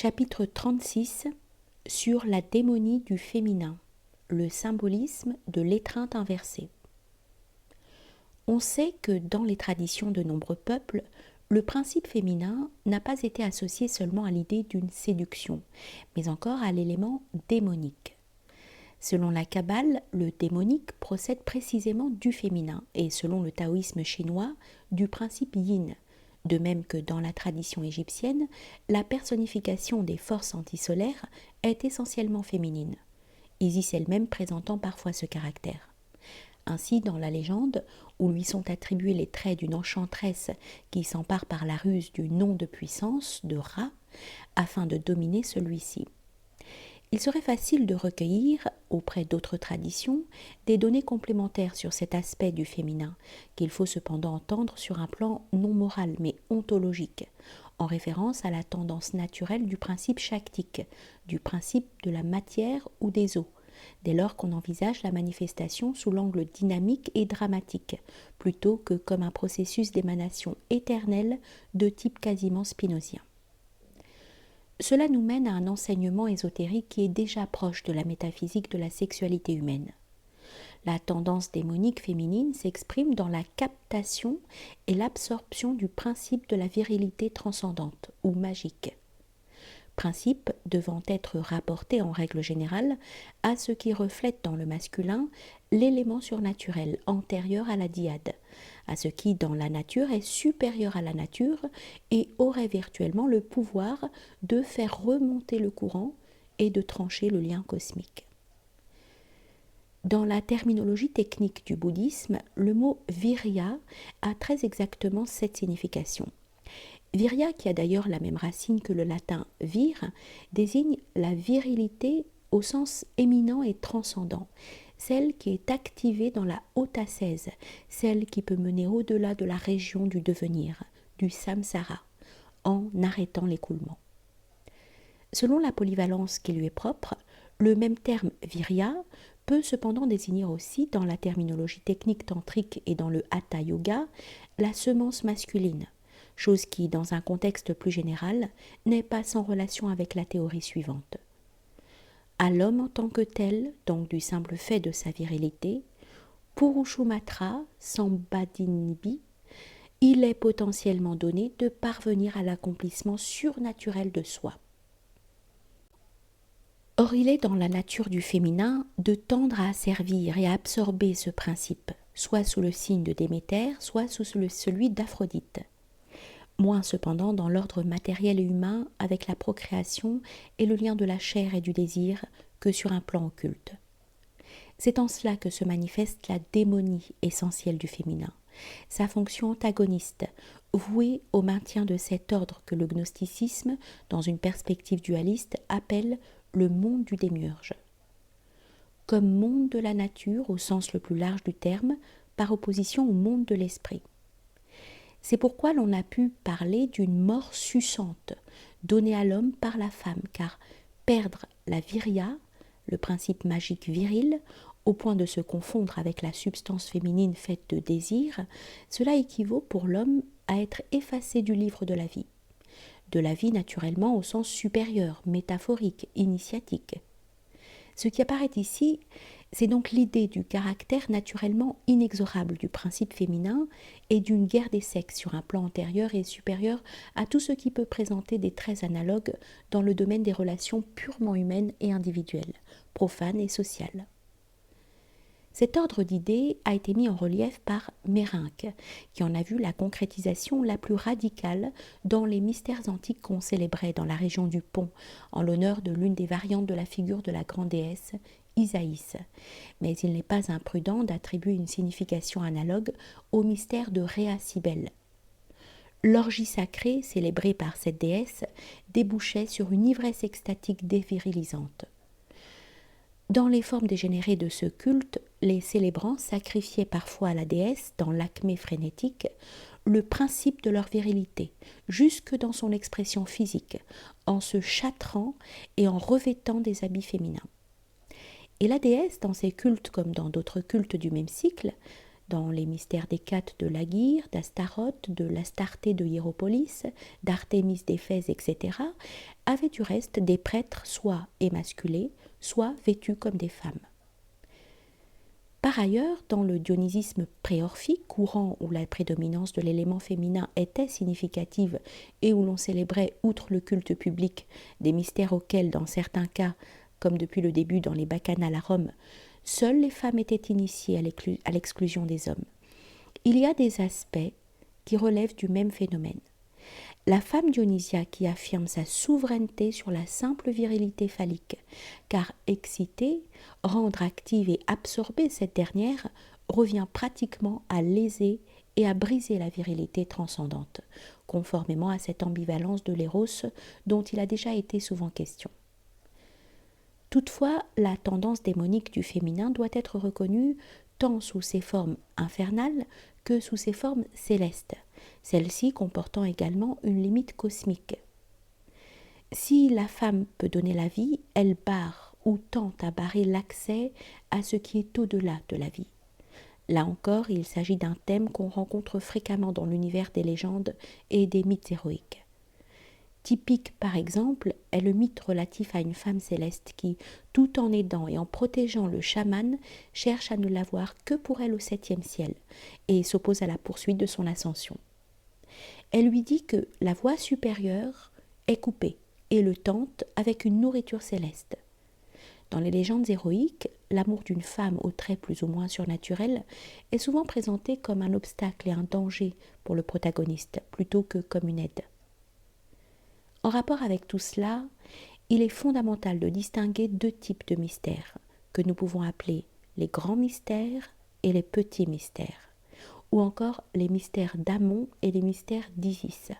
Chapitre 36 sur la démonie du féminin, le symbolisme de l'étreinte inversée. On sait que dans les traditions de nombreux peuples, le principe féminin n'a pas été associé seulement à l'idée d'une séduction, mais encore à l'élément démonique. Selon la Kabbale, le démonique procède précisément du féminin et selon le taoïsme chinois, du principe yin. De même que dans la tradition égyptienne, la personnification des forces antisolaires est essentiellement féminine, Isis elle-même présentant parfois ce caractère. Ainsi, dans la légende, où lui sont attribués les traits d'une enchanteresse qui s'empare par la ruse du nom de puissance, de Ra, afin de dominer celui-ci. Il serait facile de recueillir, auprès d'autres traditions, des données complémentaires sur cet aspect du féminin, qu'il faut cependant entendre sur un plan non moral mais ontologique, en référence à la tendance naturelle du principe shaktique, du principe de la matière ou des eaux, dès lors qu'on envisage la manifestation sous l'angle dynamique et dramatique, plutôt que comme un processus d'émanation éternelle de type quasiment spinozien. Cela nous mène à un enseignement ésotérique qui est déjà proche de la métaphysique de la sexualité humaine. La tendance démonique féminine s'exprime dans la captation et l'absorption du principe de la virilité transcendante ou magique. Principe devant être rapporté en règle générale à ce qui reflète dans le masculin l'élément surnaturel antérieur à la dyade, à ce qui dans la nature est supérieur à la nature et aurait virtuellement le pouvoir de faire remonter le courant et de trancher le lien cosmique. Dans la terminologie technique du bouddhisme, le mot virya a très exactement cette signification. Virya, qui a d'ailleurs la même racine que le latin vir, désigne la virilité au sens éminent et transcendant, celle qui est activée dans la haute ascèse, celle qui peut mener au-delà de la région du devenir, du samsara, en arrêtant l'écoulement. Selon la polyvalence qui lui est propre, le même terme virya peut cependant désigner aussi, dans la terminologie technique tantrique et dans le hatha yoga, la semence masculine, chose qui, dans un contexte plus général, n'est pas sans relation avec la théorie suivante. À l'homme en tant que tel, donc du simple fait de sa virilité, Purushumatra Sambadinibi, il est potentiellement donné de parvenir à l'accomplissement surnaturel de soi. Or, il est dans la nature du féminin de tendre à asservir et à absorber ce principe, soit sous le signe de Déméter, soit sous celui d'Aphrodite. Moins cependant dans l'ordre matériel et humain avec la procréation et le lien de la chair et du désir que sur un plan occulte. C'est en cela que se manifeste la démonie essentielle du féminin, sa fonction antagoniste, vouée au maintien de cet ordre que le gnosticisme, dans une perspective dualiste, appelle le monde du démiurge. Comme monde de la nature au sens le plus large du terme, par opposition au monde de l'esprit. C'est pourquoi l'on a pu parler d'une mort suçante, donnée à l'homme par la femme, car perdre la virya, le principe magique viril, au point de se confondre avec la substance féminine faite de désir, cela équivaut pour l'homme à être effacé du livre de la vie naturellement au sens supérieur, métaphorique, initiatique. Ce qui apparaît ici, c'est donc l'idée du caractère naturellement inexorable du principe féminin et d'une guerre des sexes sur un plan antérieur et supérieur à tout ce qui peut présenter des traits analogues dans le domaine des relations purement humaines et individuelles, profanes et sociales. Cet ordre d'idées a été mis en relief par Mérinck, qui en a vu la concrétisation la plus radicale dans les mystères antiques qu'on célébrait dans la région du Pont, en l'honneur de l'une des variantes de la figure de la grande déesse, Isaïs. Mais il n'est pas imprudent d'attribuer une signification analogue au mystère de Rhea Cybele. L'orgie sacrée, célébrée par cette déesse, débouchait sur une ivresse extatique dévirilisante. Dans les formes dégénérées de ce culte, les célébrants sacrifiaient parfois à la déesse, dans l'acmé frénétique, le principe de leur virilité, jusque dans son expression physique, en se châtrant et en revêtant des habits féminins. Et la déesse, dans ces cultes comme dans d'autres cultes du même cycle, dans les mystères d'Hécate de Laguirre, d'Astaroth, de l'Astarté de Hiéropolis, d'Artémis d'Éphèse, etc., avaient du reste des prêtres soit émasculés, soit vêtus comme des femmes. Par ailleurs, dans le dionysisme pré-orphique, courant où la prédominance de l'élément féminin était significative et où l'on célébrait, outre le culte public, des mystères auxquels, dans certains cas, comme depuis le début dans les bacchanales à Rome, seules les femmes étaient initiées à l'exclusion des hommes. Il y a des aspects qui relèvent du même phénomène. La femme dionysiaque qui affirme sa souveraineté sur la simple virilité phallique, car exciter, rendre active et absorber cette dernière revient pratiquement à léser et à briser la virilité transcendante, conformément à cette ambivalence de l'éros dont il a déjà été souvent question. Toutefois, la tendance démonique du féminin doit être reconnue tant sous ses formes infernales que sous ses formes célestes, celle-ci comportant également une limite cosmique. Si la femme peut donner la vie, elle barre ou tente à barrer l'accès à ce qui est au-delà de la vie. Là encore, il s'agit d'un thème qu'on rencontre fréquemment dans l'univers des légendes et des mythes héroïques. Typique, par exemple, est le mythe relatif à une femme céleste qui, tout en aidant et en protégeant le chaman, cherche à ne l'avoir que pour elle au 7e ciel et s'oppose à la poursuite de son ascension. Elle lui dit que la voie supérieure est coupée et le tente avec une nourriture céleste. Dans les légendes héroïques, l'amour d'une femme aux traits plus ou moins surnaturels est souvent présenté comme un obstacle et un danger pour le protagoniste, plutôt que comme une aide. En rapport avec tout cela, il est fondamental de distinguer deux types de mystères, que nous pouvons appeler les grands mystères et les petits mystères, ou encore les mystères d'Amon et les mystères d'Isis.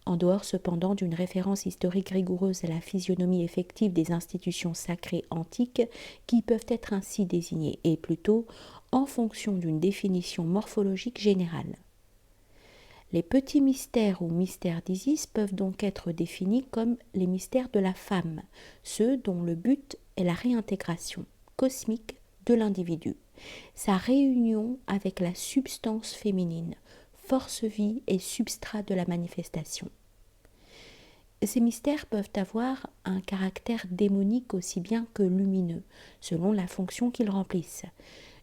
En dehors cependant d'une référence historique rigoureuse à la physionomie effective des institutions sacrées antiques qui peuvent être ainsi désignées, et plutôt en fonction d'une définition morphologique générale. Les petits mystères ou mystères d'Isis peuvent donc être définis comme les mystères de la femme, ceux dont le but est la réintégration cosmique de l'individu, sa réunion avec la substance féminine, force-vie et substrat de la manifestation. Ces mystères peuvent avoir un caractère démonique aussi bien que lumineux, selon la fonction qu'ils remplissent.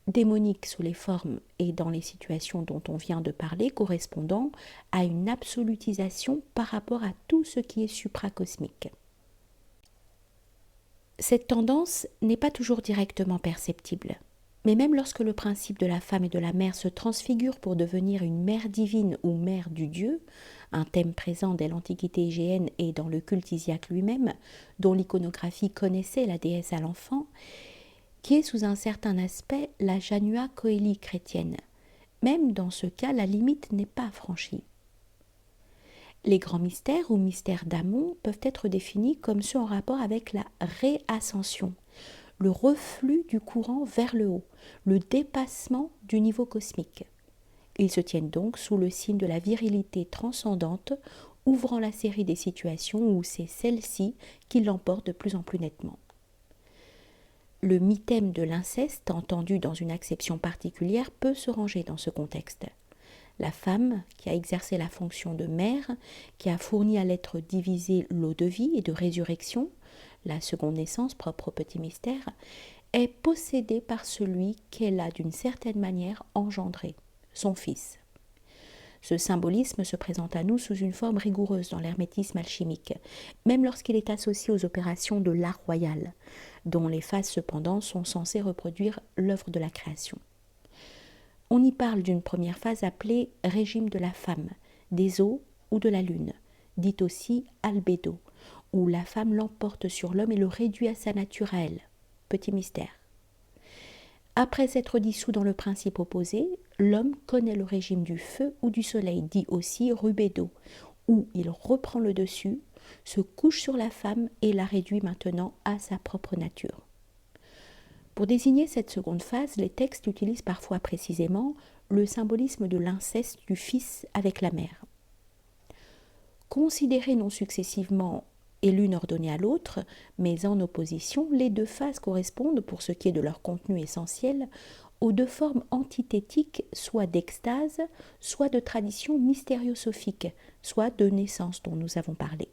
Démonique sous les formes et dans les situations dont on vient de parler, correspondant à une absolutisation par rapport à tout ce qui est supracosmique. Cette tendance n'est pas toujours directement perceptible, mais même lorsque le principe de la femme et de la mère se transfigure pour devenir une mère divine ou mère du Dieu, un thème présent dès l'Antiquité égéenne et dans le culte isiaque lui-même, dont l'iconographie connaissait la déesse à l'enfant, qui est sous un certain aspect la Janua Coeli chrétienne. Même dans ce cas, la limite n'est pas franchie. Les grands mystères ou mystères d'Amon peuvent être définis comme ceux en rapport avec la réascension, le reflux du courant vers le haut, le dépassement du niveau cosmique. Ils se tiennent donc sous le signe de la virilité transcendante, ouvrant la série des situations où c'est celle-ci qui l'emporte de plus en plus nettement. Le mythème de l'inceste, entendu dans une acception particulière, peut se ranger dans ce contexte. La femme, qui a exercé la fonction de mère, qui a fourni à l'être divisé l'eau de vie et de résurrection, la seconde naissance propre au petit mystère, est possédée par celui qu'elle a d'une certaine manière engendré, son fils. Ce symbolisme se présente à nous sous une forme rigoureuse dans l'hermétisme alchimique, même lorsqu'il est associé aux opérations de l'art royal, dont les phases cependant sont censées reproduire l'œuvre de la création. On y parle d'une première phase appelée régime de la femme, des eaux ou de la lune, dite aussi albédo, où la femme l'emporte sur l'homme et le réduit à sa nature à elle. Petit mystère. Après être dissous dans le principe opposé, l'homme connaît le régime du feu ou du soleil, dit aussi rubédo, où il reprend le dessus, se couche sur la femme et la réduit maintenant à sa propre nature. Pour désigner cette seconde phase, les textes utilisent parfois précisément le symbolisme de l'inceste du fils avec la mère. Considérés non successivement et l'une ordonnée à l'autre, mais en opposition, les deux phases correspondent, pour ce qui est de leur contenu essentiel, aux deux formes antithétiques, soit d'extase, soit de tradition mystériosophique, soit de naissance dont nous avons parlé.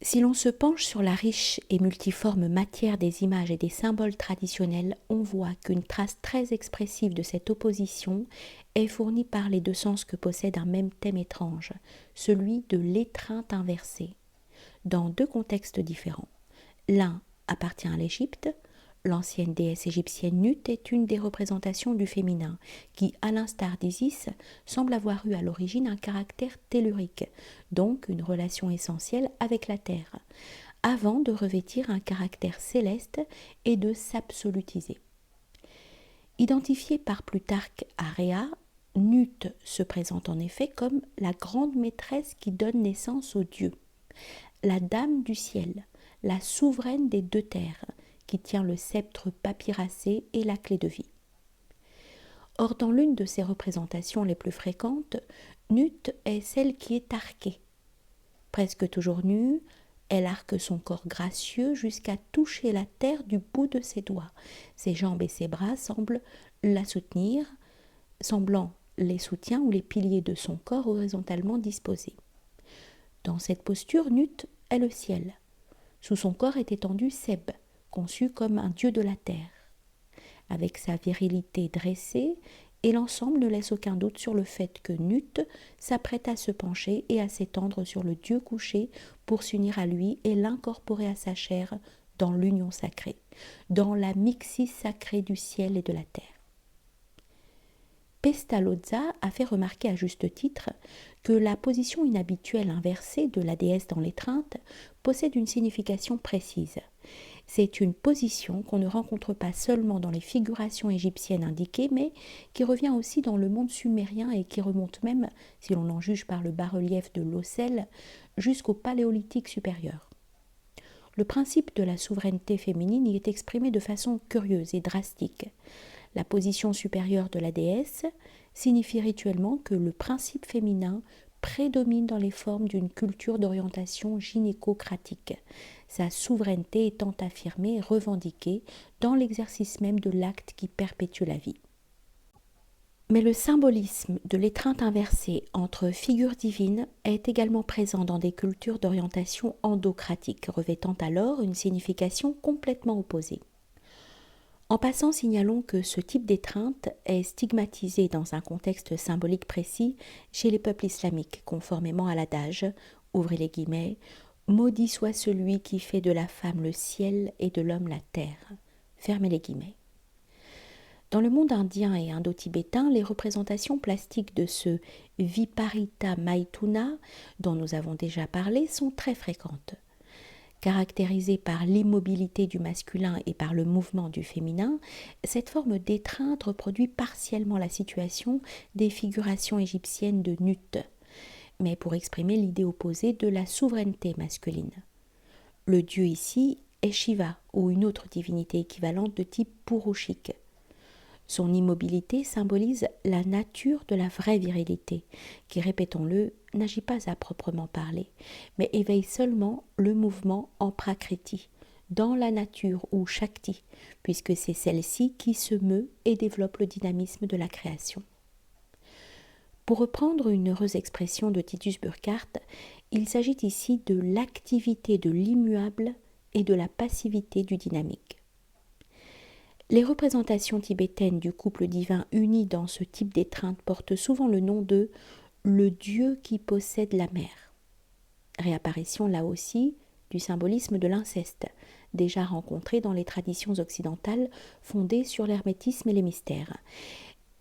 Si l'on se penche sur la riche et multiforme matière des images et des symboles traditionnels, on voit qu'une trace très expressive de cette opposition est fournie par les deux sens que possède un même thème étrange, celui de l'étreinte inversée, dans deux contextes différents. L'un appartient à l'Égypte. L'ancienne déesse égyptienne Nut est une des représentations du féminin, qui, à l'instar d'Isis, semble avoir eu à l'origine un caractère tellurique, donc une relation essentielle avec la terre, avant de revêtir un caractère céleste et de s'absolutiser. Identifiée par Plutarque à Rhéa, Nut se présente en effet comme la grande maîtresse qui donne naissance aux dieux, la dame du ciel, la souveraine des deux terres, qui tient le sceptre papyracé et la clé de vie. Or, dans l'une de ses représentations les plus fréquentes, Nut est celle qui est arquée. Presque toujours nue, elle arque son corps gracieux jusqu'à toucher la terre du bout de ses doigts. Ses jambes et ses bras semblent la soutenir, semblant les soutiens ou les piliers de son corps horizontalement disposés. Dans cette posture, Nut est le ciel. Sous son corps est étendu Seb, conçu comme un dieu de la terre. Avec sa virilité dressée, et l'ensemble ne laisse aucun doute sur le fait que Nut s'apprête à se pencher et à s'étendre sur le dieu couché pour s'unir à lui et l'incorporer à sa chair dans l'union sacrée, dans la mixis sacrée du ciel et de la terre. Pestalozza a fait remarquer à juste titre que la position inhabituelle inversée de la déesse dans l'étreinte possède une signification précise. C'est une position qu'on ne rencontre pas seulement dans les figurations égyptiennes indiquées, mais qui revient aussi dans le monde sumérien et qui remonte même, si l'on en juge par le bas-relief de l'Ocel, jusqu'au Paléolithique supérieur. Le principe de la souveraineté féminine y est exprimé de façon curieuse et drastique. La position supérieure de la déesse signifie rituellement que le principe féminin prédomine dans les formes d'une culture d'orientation gynécocratique, sa souveraineté étant affirmée et revendiquée dans l'exercice même de l'acte qui perpétue la vie. Mais le symbolisme de l'étreinte inversée entre figures divines est également présent dans des cultures d'orientation endocratique, revêtant alors une signification complètement opposée. En passant, signalons que ce type d'étreinte est stigmatisé dans un contexte symbolique précis chez les peuples islamiques, conformément à l'adage, ouvrez les guillemets, « Maudit soit celui qui fait de la femme le ciel et de l'homme la terre », fermez les guillemets. Dans le monde indien et indo-tibétain, les représentations plastiques de ce Viparita Maithuna, dont nous avons déjà parlé, sont très fréquentes. Caractérisée par l'immobilité du masculin et par le mouvement du féminin, cette forme d'étreinte reproduit partiellement la situation des figurations égyptiennes de Nut, mais pour exprimer l'idée opposée de la souveraineté masculine. Le dieu ici est Shiva, ou une autre divinité équivalente de type purushique. Son immobilité symbolise la nature de la vraie virilité, qui, répétons-le, n'agit pas à proprement parler, mais éveille seulement le mouvement en prakriti, dans la nature ou shakti, puisque c'est celle-ci qui se meut et développe le dynamisme de la création. Pour reprendre une heureuse expression de Titus Burckhardt, il s'agit ici de l'activité de l'immuable et de la passivité du dynamique. Les représentations tibétaines du couple divin uni dans ce type d'étreinte portent souvent le nom de « le dieu qui possède la mer ». Réapparition là aussi du symbolisme de l'inceste, déjà rencontré dans les traditions occidentales fondées sur l'hermétisme et les mystères.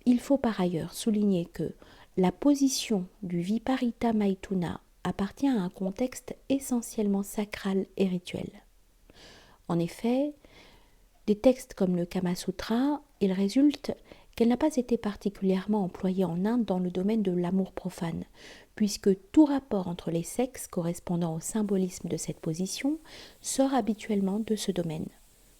Il faut par ailleurs souligner que la position du Viparita Maithuna appartient à un contexte essentiellement sacral et rituel. En effet, des textes comme le Kama Sutra, il résulte qu'elle n'a pas été particulièrement employée en Inde dans le domaine de l'amour profane, puisque tout rapport entre les sexes correspondant au symbolisme de cette position sort habituellement de ce domaine.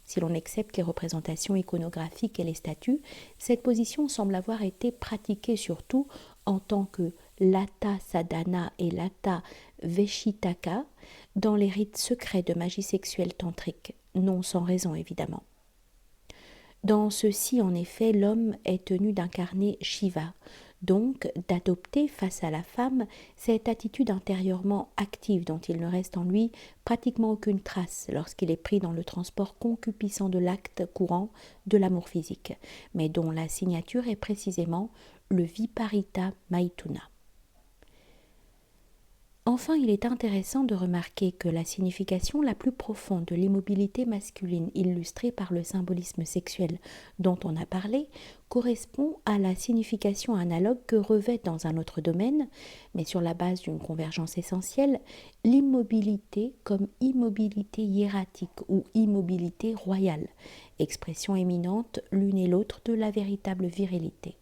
Si l'on accepte les représentations iconographiques et les statues, cette position semble avoir été pratiquée surtout en tant que Lata Sadhana et Lata Veshitaka dans les rites secrets de magie sexuelle tantrique, non sans raison évidemment. Dans ceci, en effet, l'homme est tenu d'incarner Shiva, donc d'adopter face à la femme cette attitude intérieurement active dont il ne reste en lui pratiquement aucune trace lorsqu'il est pris dans le transport concupiscent de l'acte courant de l'amour physique, mais dont la signature est précisément le Viparita Maithuna. Enfin, il est intéressant de remarquer que la signification la plus profonde de l'immobilité masculine illustrée par le symbolisme sexuel dont on a parlé correspond à la signification analogue que revêt dans un autre domaine, mais sur la base d'une convergence essentielle, l'immobilité comme immobilité hiératique ou immobilité royale, expression éminente l'une et l'autre de la véritable virilité.